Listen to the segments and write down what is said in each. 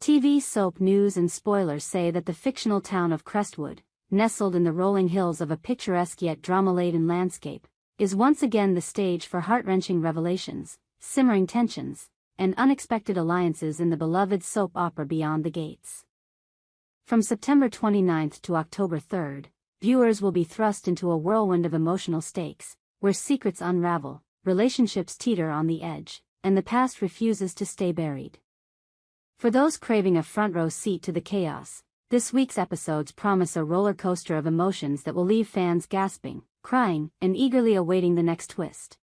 TV soap news and spoilers say that the fictional town of Crestwood, nestled in the rolling hills of a picturesque yet drama-laden landscape, is once again the stage for heart-wrenching revelations, simmering tensions, and unexpected alliances in the beloved soap opera Beyond the Gates. From September 29th to October 3rd, viewers will be thrust into a whirlwind of emotional stakes, where secrets unravel, relationships teeter on the edge, and the past refuses to stay buried. For those craving a front-row seat to the chaos, this week's episodes promise a roller coaster of emotions that will leave fans gasping, crying, and eagerly awaiting the next twist.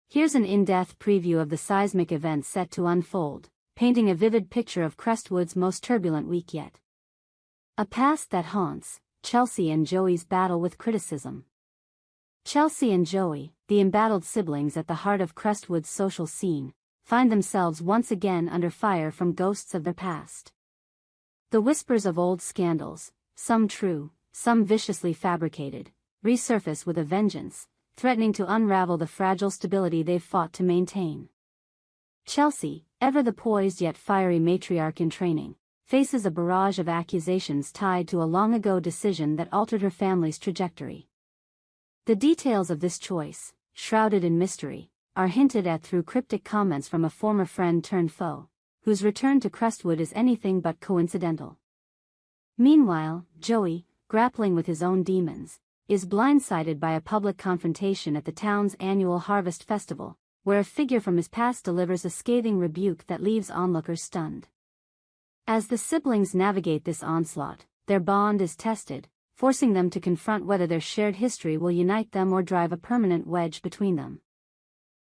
Here's an in-depth preview of the seismic events set to unfold, painting a vivid picture of Crestwood's most turbulent week yet. A past that haunts Chelsea and Joey's battle with criticism. Chelsea and Joey, the embattled siblings at the heart of Crestwood's social scene, find themselves once again under fire from ghosts of their past. The whispers of old scandals, some true, some viciously fabricated, resurface with a vengeance, threatening to unravel the fragile stability they've fought to maintain. Chelsea, ever the poised yet fiery matriarch in training, faces a barrage of accusations tied to a long-ago decision that altered her family's trajectory. The details of this choice, shrouded in mystery, are hinted at through cryptic comments from a former friend-turned-foe, whose return to Crestwood is anything but coincidental. Meanwhile, Joey, grappling with his own demons, is blindsided by a public confrontation at the town's annual Harvest Festival, where a figure from his past delivers a scathing rebuke that leaves onlookers stunned. As the siblings navigate this onslaught, their bond is tested, forcing them to confront whether their shared history will unite them or drive a permanent wedge between them.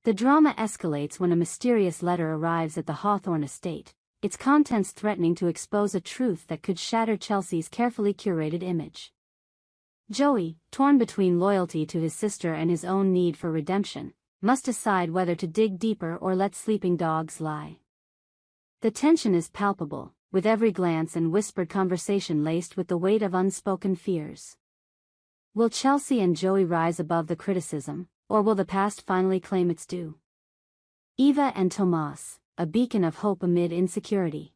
The drama escalates when a mysterious letter arrives at the Hawthorne estate, its contents threatening to expose a truth that could shatter Chelsea's carefully curated image. Joey, torn between loyalty to his sister and his own need for redemption, must decide whether to dig deeper or let sleeping dogs lie. The tension is palpable, with every glance and whispered conversation laced with the weight of unspoken fears. Will Chelsea and Joey rise above the criticism, or will the past finally claim its due? Eva and Tomas, a beacon of hope amid insecurity.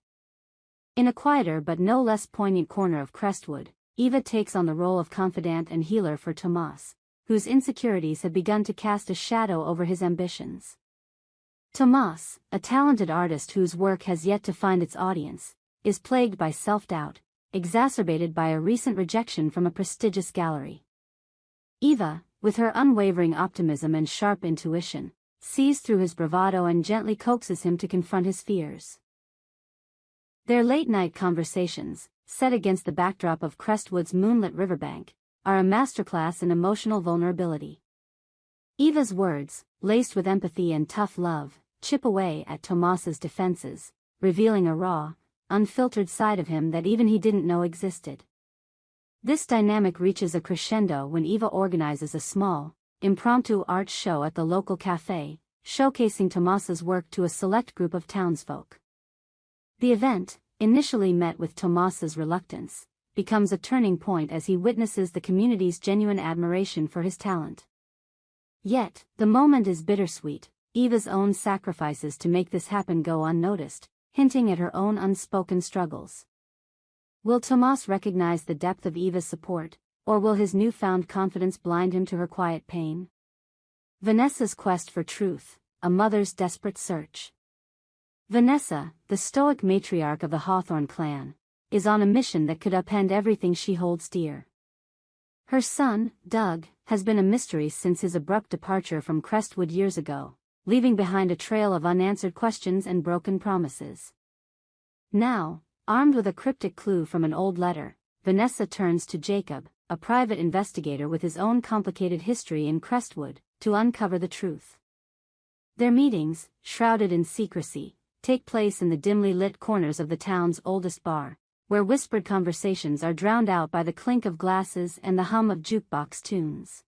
In a quieter but no less poignant corner of Crestwood, Eva takes on the role of confidant and healer for Tomas, whose insecurities have begun to cast a shadow over his ambitions. Tomas, a talented artist whose work has yet to find its audience, is plagued by self-doubt, exacerbated by a recent rejection from a prestigious gallery. Eva, with her unwavering optimism and sharp intuition, sees through his bravado and gently coaxes him to confront his fears. Their late-night conversations, set against the backdrop of Crestwood's moonlit riverbank, are a masterclass in emotional vulnerability. Eva's words, laced with empathy and tough love, chip away at Tomas's defenses, revealing a raw, unfiltered side of him that even he didn't know existed. This dynamic reaches a crescendo when Eva organizes a small, impromptu art show at the local cafe, showcasing Tomas's work to a select group of townsfolk. The event, initially met with Tomas's reluctance, becomes a turning point as he witnesses the community's genuine admiration for his talent. Yet, the moment is bittersweet. Eva's own sacrifices to make this happen go unnoticed, hinting at her own unspoken struggles. Will Tomas recognize the depth of Eva's support, or will his newfound confidence blind him to her quiet pain? Vanessa's quest for truth, a mother's desperate search. Vanessa, the stoic matriarch of the Hawthorne clan, is on a mission that could upend everything she holds dear. Her son, Doug, has been a mystery since his abrupt departure from Crestwood years ago, leaving behind a trail of unanswered questions and broken promises. Now, armed with a cryptic clue from an old letter, Vanessa turns to Jacob, a private investigator with his own complicated history in Crestwood, to uncover the truth. Their meetings, shrouded in secrecy, take place in the dimly lit corners of the town's oldest bar, where whispered conversations are drowned out by the clink of glasses and the hum of jukebox tunes.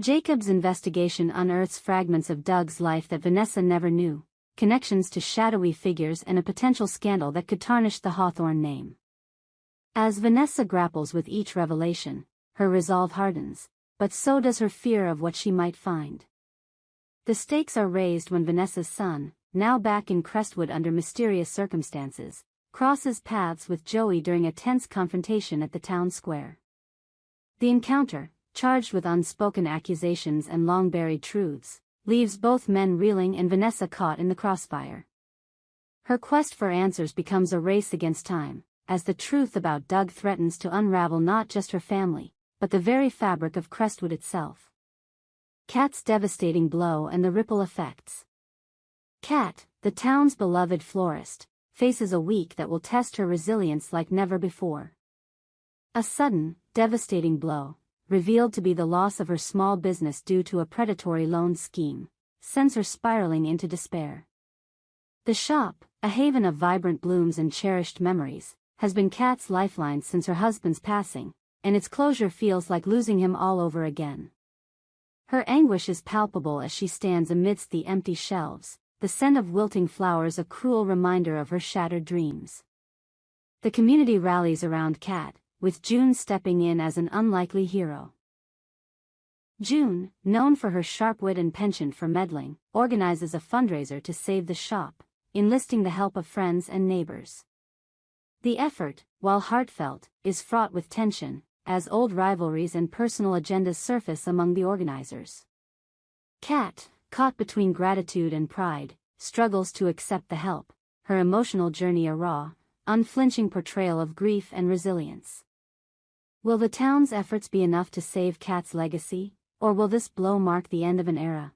Jacob's investigation unearths fragments of Doug's life that Vanessa never knew, connections to shadowy figures and a potential scandal that could tarnish the Hawthorne name. As Vanessa grapples with each revelation, her resolve hardens, but so does her fear of what she might find. The stakes are raised when Vanessa's son, now back in Crestwood under mysterious circumstances, crosses paths with Joey during a tense confrontation at the town square. The encounter, charged with unspoken accusations and long-buried truths, leaves both men reeling and Vanessa caught in the crossfire. Her quest for answers becomes a race against time, as the truth about Doug threatens to unravel not just her family, but the very fabric of Crestwood itself. Kat's devastating blow and the ripple effects. Kat, the town's beloved florist, faces a week that will test her resilience like never before. A sudden, devastating blow, revealed to be the loss of her small business due to a predatory loan scheme, sends her spiraling into despair. The shop, a haven of vibrant blooms and cherished memories, has been Kat's lifeline since her husband's passing, and its closure feels like losing him all over again. Her anguish is palpable as she stands amidst the empty shelves, the scent of wilting flowers a cruel reminder of her shattered dreams. The community rallies around Kat, with June stepping in as an unlikely hero. June, known for her sharp wit and penchant for meddling, organizes a fundraiser to save the shop, enlisting the help of friends and neighbors. The effort, while heartfelt, is fraught with tension, as old rivalries and personal agendas surface among the organizers. Kat, caught between gratitude and pride, struggles to accept the help, her emotional journey a raw, unflinching portrayal of grief and resilience. Will the town's efforts be enough to save Kat's legacy, or will this blow mark the end of an era?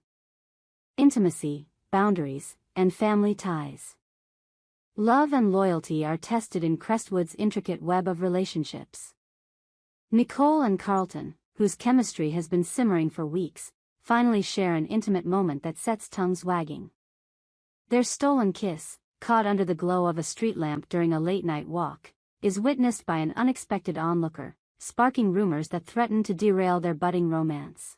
Intimacy, boundaries, and family ties. Love and loyalty are tested in Crestwood's intricate web of relationships. Nicole and Carlton, whose chemistry has been simmering for weeks, finally share an intimate moment that sets tongues wagging. Their stolen kiss, caught under the glow of a street lamp during a late-night walk, is witnessed by an unexpected onlooker, sparking rumors that threaten to derail their budding romance.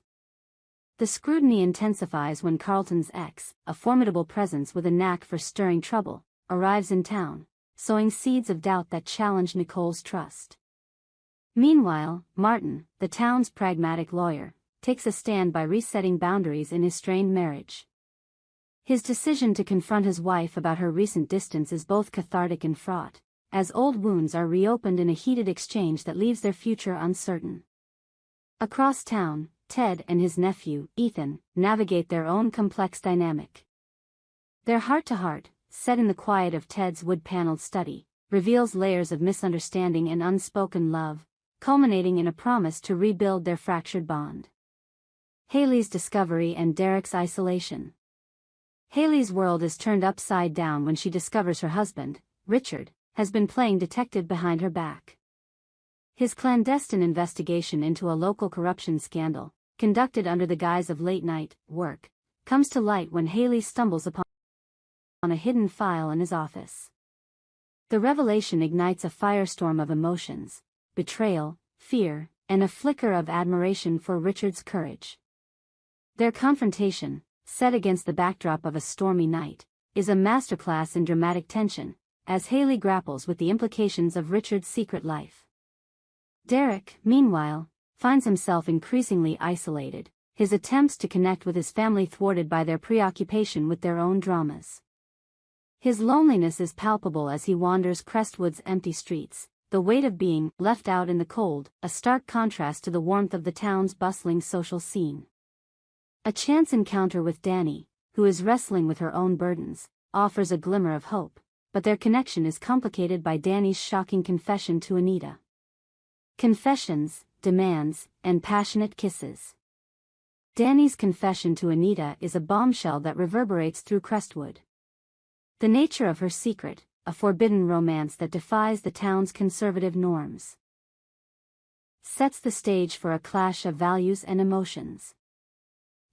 The scrutiny intensifies when Carlton's ex, a formidable presence with a knack for stirring trouble, arrives in town, sowing seeds of doubt that challenge Nicole's trust. Meanwhile, Martin, the town's pragmatic lawyer, takes a stand by resetting boundaries in his strained marriage. His decision to confront his wife about her recent distance is both cathartic and fraught, as old wounds are reopened in a heated exchange that leaves their future uncertain. Across town, Ted and his nephew, Ethan, navigate their own complex dynamic. Their heart-to-heart, set in the quiet of Ted's wood-paneled study, reveals layers of misunderstanding and unspoken love, culminating in a promise to rebuild their fractured bond. Haley's discovery and Derek's isolation. Haley's world is turned upside down when she discovers her husband, Richard, has been playing detective behind her back. His clandestine investigation into a local corruption scandal, conducted under the guise of late-night work, comes to light when Haley stumbles upon a hidden file in his office. The revelation ignites a firestorm of emotions, betrayal, fear, and a flicker of admiration for Richard's courage. Their confrontation, set against the backdrop of a stormy night, is a masterclass in dramatic tension, as Haley grapples with the implications of Richard's secret life. Derek, meanwhile, finds himself increasingly isolated, his attempts to connect with his family thwarted by their preoccupation with their own dramas. His loneliness is palpable as he wanders Crestwood's empty streets, the weight of being left out in the cold, a stark contrast to the warmth of the town's bustling social scene. A chance encounter with Danny, who is wrestling with her own burdens, offers a glimmer of hope, but their connection is complicated by Danny's shocking confession to Anita. Confessions, demands, and passionate kisses. Danny's confession to Anita is a bombshell that reverberates through Crestwood. The nature of her secret, a forbidden romance that defies the town's conservative norms, sets the stage for a clash of values and emotions.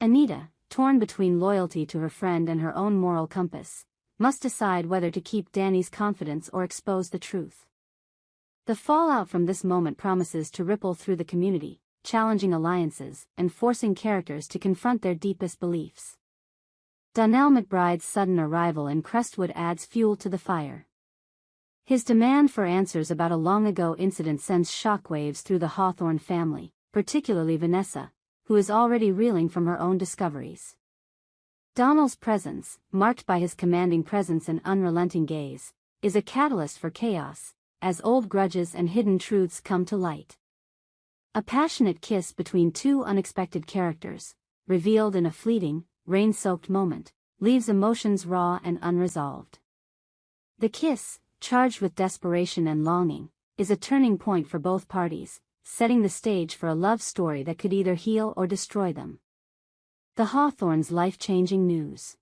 Anita, torn between loyalty to her friend and her own moral compass, must decide whether to keep Danny's confidence or expose the truth. The fallout from this moment promises to ripple through the community, challenging alliances and forcing characters to confront their deepest beliefs. Donnell McBride's sudden arrival in Crestwood adds fuel to the fire. His demand for answers about a long-ago incident sends shockwaves through the Hawthorne family, particularly Vanessa, who is already reeling from her own discoveries. Donnell's presence, marked by his commanding presence and unrelenting gaze, is a catalyst for chaos, as old grudges and hidden truths come to light. A passionate kiss between two unexpected characters, revealed in a fleeting, rain-soaked moment, leaves emotions raw and unresolved. The kiss, charged with desperation and longing, is a turning point for both parties, setting the stage for a love story that could either heal or destroy them. The Hawthornes' life-changing news.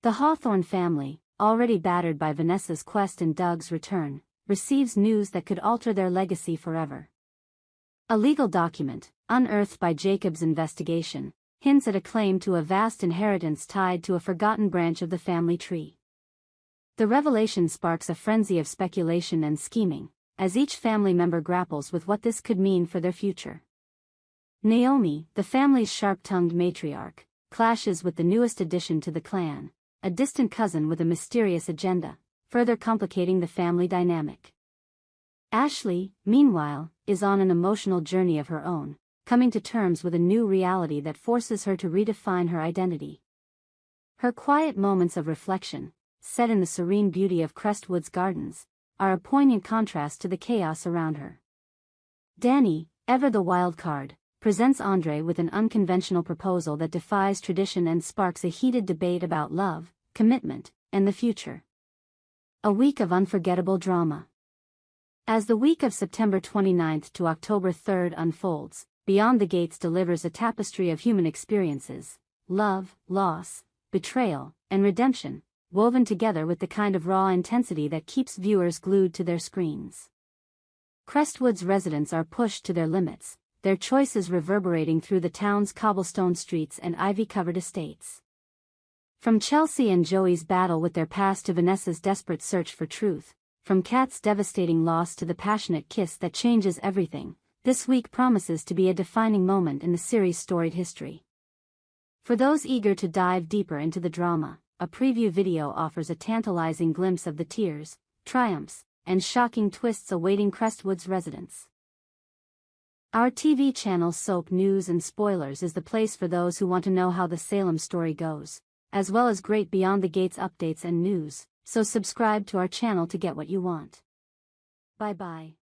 The Hawthorne family, already battered by Vanessa's quest and Doug's return, receives news that could alter their legacy forever. A legal document, unearthed by Jacob's investigation, hints at a claim to a vast inheritance tied to a forgotten branch of the family tree. The revelation sparks a frenzy of speculation and scheming, as each family member grapples with what this could mean for their future. Naomi, the family's sharp-tongued matriarch, clashes with the newest addition to the clan, a distant cousin with a mysterious agenda, further complicating the family dynamic. Ashley, meanwhile, is on an emotional journey of her own, coming to terms with a new reality that forces her to redefine her identity. Her quiet moments of reflection, set in the serene beauty of Crestwood's gardens, are a poignant contrast to the chaos around her. Danny, ever the wild card, presents Andre with an unconventional proposal that defies tradition and sparks a heated debate about love, commitment, and the future. A week of unforgettable drama. As the week of September 29th to October 3rd unfolds, Beyond the Gates delivers a tapestry of human experiences, love, loss, betrayal, and redemption, woven together with the kind of raw intensity that keeps viewers glued to their screens. Crestwood's residents are pushed to their limits, their choices reverberating through the town's cobblestone streets and ivy-covered estates. From Chelsea and Joey's battle with their past to Vanessa's desperate search for truth, from Kat's devastating loss to the passionate kiss that changes everything, this week promises to be a defining moment in the series' storied history. For those eager to dive deeper into the drama, a preview video offers a tantalizing glimpse of the tears, triumphs, and shocking twists awaiting Crestwood's residents. Our TV channel Soap News and Spoilers is the place for those who want to know how the Salem story goes, as well as great Beyond the Gates updates and news, so subscribe to our channel to get what you want. Bye-bye.